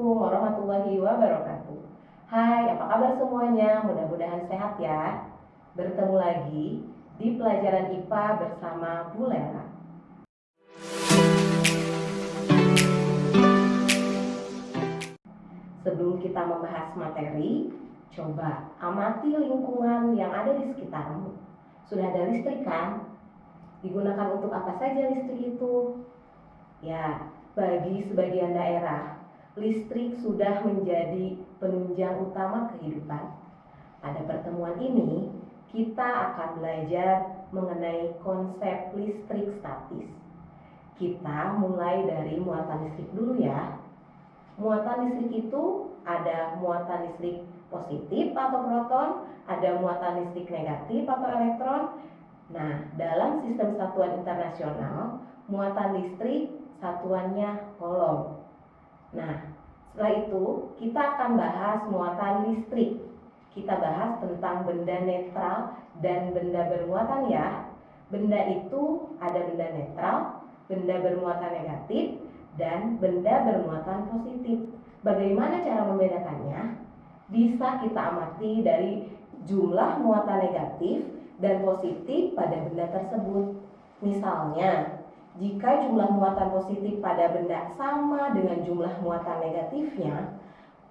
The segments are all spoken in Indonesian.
Assalamualaikum warahmatullahi wabarakatuh. Hai, apa kabar semuanya? Mudah-mudahan sehat ya. Bertemu lagi di pelajaran IPA bersama Bu Lera. Sebelum kita membahas materi, coba amati lingkungan yang ada di sekitarmu. Sudah ada listrik kan? Digunakan untuk apa saja listrik itu? Ya, bagi sebagian daerah, listrik sudah menjadi penunjang utama kehidupan. Pada pertemuan ini, kita akan belajar mengenai konsep listrik statis. Kita mulai dari muatan listrik dulu ya. Muatan listrik itu ada muatan listrik positif atau proton, ada muatan listrik negatif atau elektron. Nah, dalam sistem satuan internasional, muatan listrik satuannya coulomb. Nah, setelah itu kita akan bahas muatan listrik. Kita bahas tentang benda netral dan benda bermuatan ya. Benda itu ada benda netral, benda bermuatan negatif, dan benda bermuatan positif. Bagaimana cara membedakannya? Bisa kita amati dari jumlah muatan negatif dan positif pada benda tersebut. Misalnya, jika jumlah muatan positif pada benda sama dengan jumlah muatan negatifnya,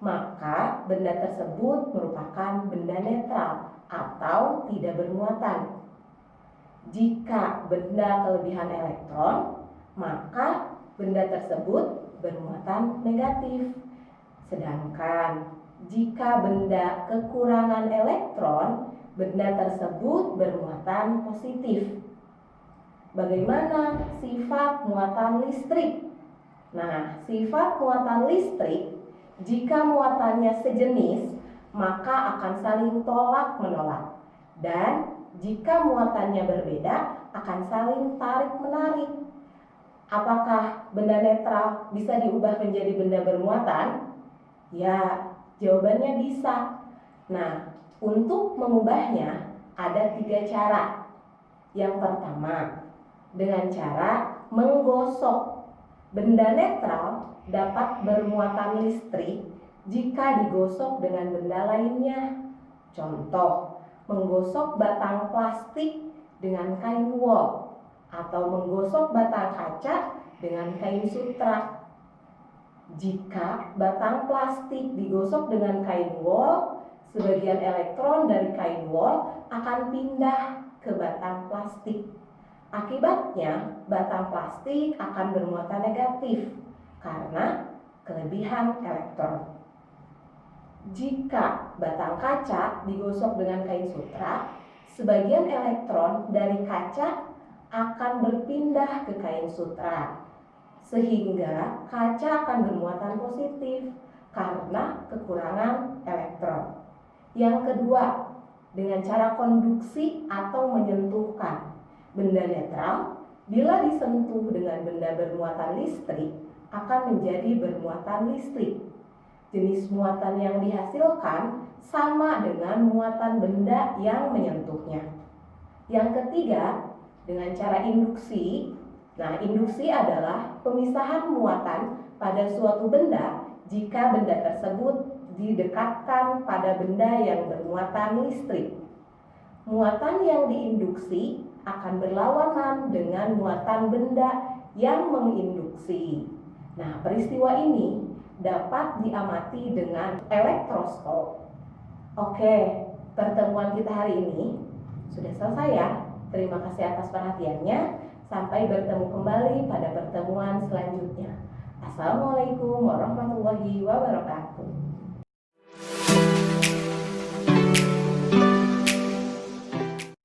maka benda tersebut merupakan benda netral atau tidak bermuatan. Jika benda kelebihan elektron, maka benda tersebut bermuatan negatif. Sedangkan jika benda kekurangan elektron, benda tersebut bermuatan positif. Bagaimana sifat muatan listrik? Nah, sifat muatan listrik, jika muatannya sejenis, maka akan saling tolak-menolak. Dan jika muatannya berbeda, akan saling tarik-menarik. Apakah benda netral bisa diubah menjadi benda bermuatan? Ya, jawabannya bisa. Nah, untuk mengubahnya ada 3 cara. Yang pertama, dengan cara menggosok. Benda netral dapat bermuatan listrik jika digosok dengan benda lainnya. Contoh, menggosok batang plastik dengan kain wol atau menggosok batang kaca dengan kain sutra. Jika batang plastik digosok dengan kain wol, sebagian elektron dari kain wol akan pindah ke batang plastik. Akibatnya, batang plastik akan bermuatan negatif karena kelebihan elektron. Jika batang kaca digosok dengan kain sutra, sebagian elektron dari kaca akan berpindah ke kain sutra, sehingga kaca akan bermuatan positif karena kekurangan elektron. Yang kedua, dengan cara konduksi atau menyentuhkan. Benda netral, bila disentuh dengan benda bermuatan listrik, akan menjadi bermuatan listrik. Jenis muatan yang dihasilkan sama dengan muatan benda yang menyentuhnya. Yang ketiga, dengan cara induksi. Nah, induksi adalah pemisahan muatan pada suatu benda jika benda tersebut didekatkan pada benda yang bermuatan listrik. Muatan yang diinduksi akan berlawanan dengan muatan benda yang menginduksi. Nah, peristiwa ini dapat diamati dengan elektroskop. Oke, pertemuan kita hari ini sudah selesai ya. Terima kasih atas perhatiannya. Sampai bertemu kembali pada pertemuan selanjutnya. Assalamualaikum warahmatullahi wabarakatuh.